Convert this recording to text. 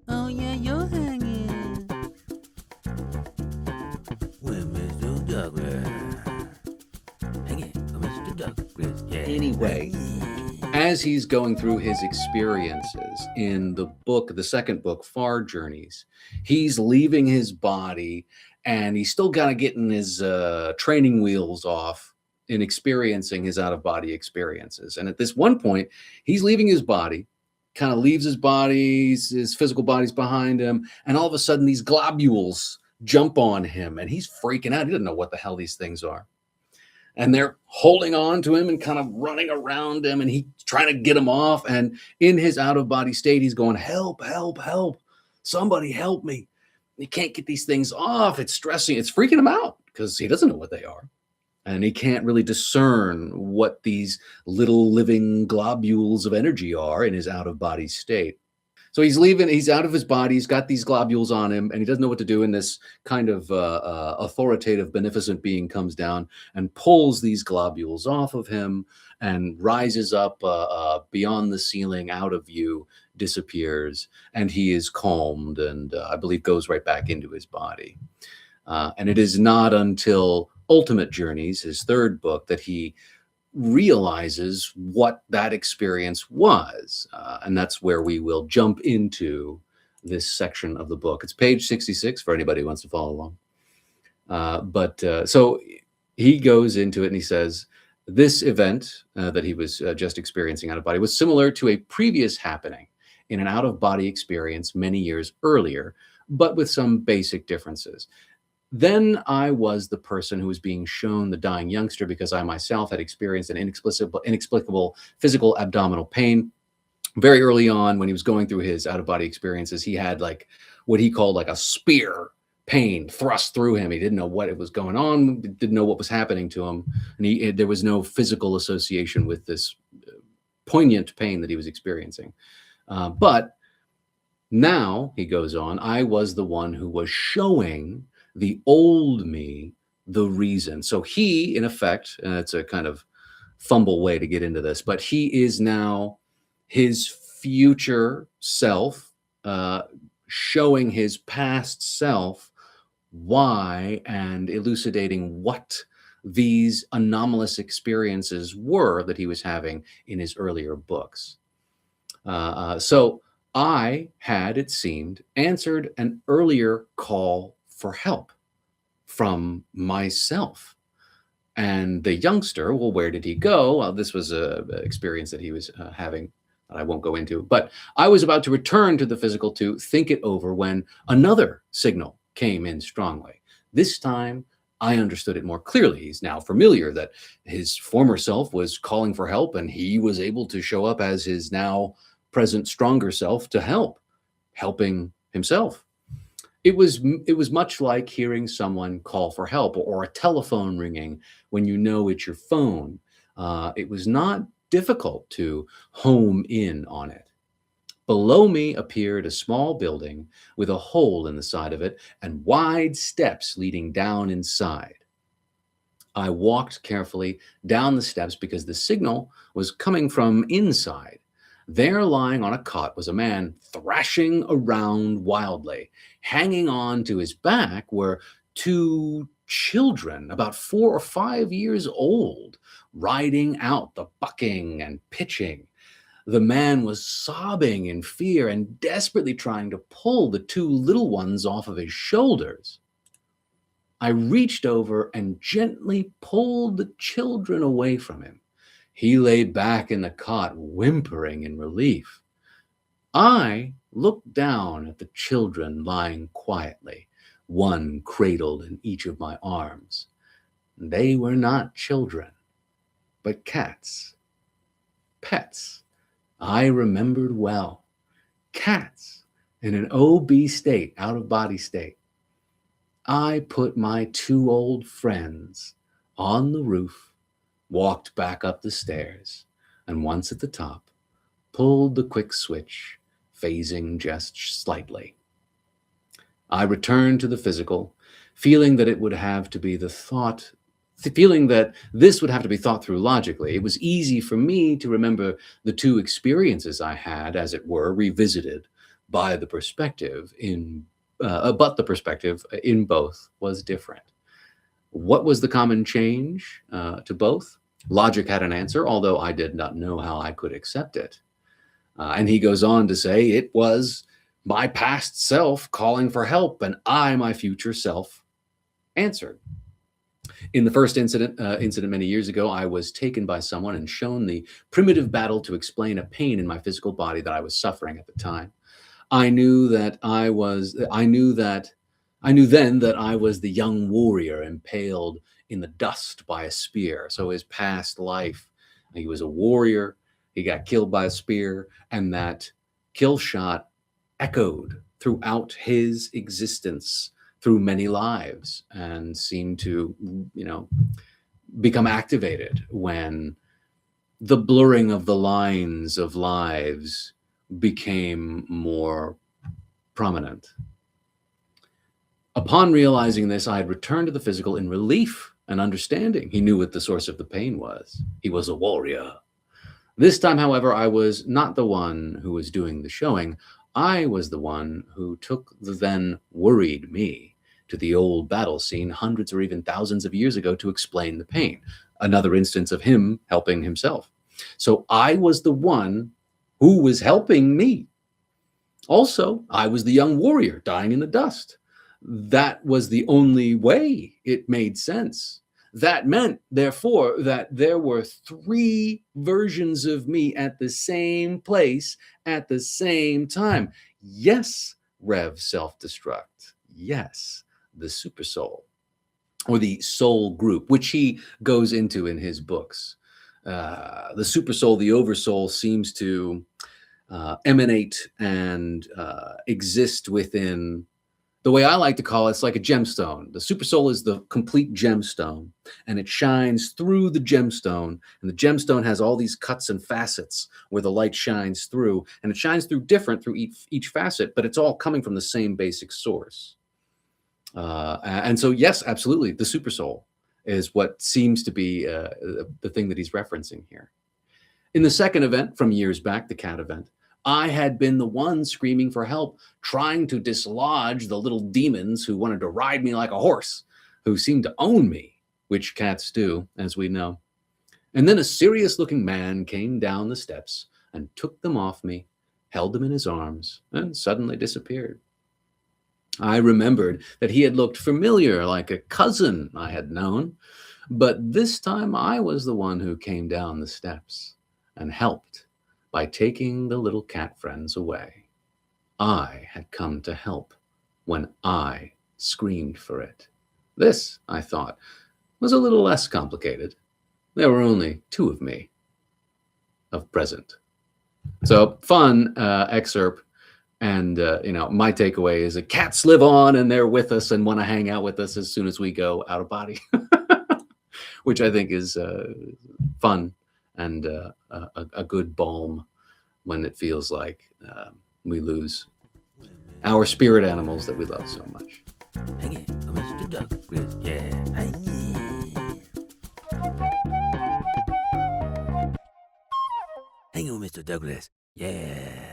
Oh yeah, you're hanging. With Mr. Douglas. Hanging with Mr. Douglas. Yeah. Anyway, as he's going through his experiences in the book, the second book, Far Journeys, he's leaving his body and he's still kind of getting his training wheels off in experiencing his out of body experiences. And at this one point, he's leaving his body, kind of leaves his body, his physical body's behind him, and all of a sudden these globules jump on him and he's freaking out. He doesn't know what the hell these things are, and they're holding on to him and kind of running around him, and he's trying to get him off. And in his out of body state, he's going, help, help, help, somebody help me. He can't get these things off. It's stressing, it's freaking him out because he doesn't know what they are, and he can't really discern what these little living globules of energy are in his out of body state. So he's leaving, he's out of his body, he's got these globules on him, and he doesn't know what to do. And this kind of authoritative, beneficent being comes down and pulls these globules off of him and rises up beyond the ceiling, out of view, disappears, and he is calmed and I believe goes right back into his body. And it is not until Ultimate Journeys, his third book, that he realizes what that experience was. And that's where we will jump into this section of the book. It's page 66 for anybody who wants to follow along. So he goes into it and he says, this event that he was just experiencing out of body was similar to a previous happening in an out of body experience many years earlier, but with some basic differences. Then I was the person who was being shown the dying youngster because I myself had experienced an inexplicable physical abdominal pain. Very early on, when he was going through his out-of-body experiences, he had like what he called like a spear pain thrust through him. He didn't know what it was going on, didn't know what was happening to him, and there was no physical association with this poignant pain that he was experiencing. But now, he goes on, I was the one who was showing the old me the reason. So he, in effect, and it's a kind of fumble way to get into this, but he is now his future self, showing his past self why and elucidating what these anomalous experiences were that he was having in his earlier books. So I had, it seemed, answered an earlier call for help from myself. And the youngster, well, where did he go? Well, this was an experience that he was having that I won't go into. But I was about to return to the physical to think it over when another signal came in strongly. This time, I understood it more clearly. He's now familiar that his former self was calling for help, and he was able to show up as his now present stronger self to help, helping himself. It was much like hearing someone call for help, or a telephone ringing when you know it's your phone. It was not difficult to home in on it. Below me appeared a small building with a hole in the side of it and wide steps leading down inside. I walked carefully down the steps because the signal was coming from inside. There, lying on a cot, was a man thrashing around wildly. Hanging on to his back were two children, about 4 or 5 years old, riding out the bucking and pitching. The man was sobbing in fear and desperately trying to pull the two little ones off of his shoulders. I reached over and gently pulled the children away from him. He lay back in the cot, whimpering in relief. I looked down at the children lying quietly, one cradled in each of my arms. They were not children, but cats. Pets. I remembered well. Cats in an OB state, out-of-body state. I put my two old friends on the roof, walked back up the stairs, and once at the top, pulled the quick switch, phasing just slightly. I returned to the physical, feeling that it would have to be feeling that this would have to be thought through logically. It was easy for me to remember the two experiences I had, as it were, revisited, by the perspective but the perspective in both was different. What was the common change to both? Logic had an answer, although I did not know how I could accept it. And he goes on to say, it was my past self calling for help, and I, my future self, answered. In the first incident many years ago, I was taken by someone and shown the primitive battle to explain a pain in my physical body that I was suffering at the time. I knew then that I was the young warrior impaled in the dust by a spear. So his past life, he was a warrior, he got killed by a spear, and that kill shot echoed throughout his existence through many lives and seemed to, become activated when the blurring of the lines of lives became more prominent. Upon realizing this, I had returned to the physical in relief and understanding. He knew what the source of the pain was. He was a warrior. This time, however, I was not the one who was doing the showing. I was the one who took the then worried me to the old battle scene hundreds or even thousands of years ago to explain the pain. Another instance of him helping himself. So I was the one who was helping me. Also, I was the young warrior dying in the dust. That was the only way it made sense. That meant, therefore, that there were 3 versions of me at the same place at the same time. Yes, Rev self-destruct. Yes, the super soul, or the soul group, which he goes into in his books. The super soul, the oversoul, seems to emanate and exist within, the way I like to call it, it's like a gemstone. The super soul is the complete gemstone, and it shines through the gemstone, and the gemstone has all these cuts and facets where the light shines through, and it shines through different through each facet, but it's all coming from the same basic source. And so, yes, absolutely, the super soul is what seems to be the thing that he's referencing here. In the second event from years back, the cat event, I had been the one screaming for help, trying to dislodge the little demons who wanted to ride me like a horse, who seemed to own me, which cats do, as we know. And then a serious-looking man came down the steps and took them off me, held them in his arms, and suddenly disappeared. I remembered that he had looked familiar, like a cousin I had known, but this time I was the one who came down the steps and helped by taking the little cat friends away. I had come to help when I screamed for it. This, I thought, was a little less complicated. There were only 2 of me, of present. So, fun excerpt. And, my takeaway is that cats live on and they're with us and want to hang out with us as soon as we go out of body, which I think is fun and a good balm when it feels like we lose our spirit animals that we love so much. Hang it, Mr. Douglas. Yeah, hang it. Hang on, Mr. Douglas. Yeah.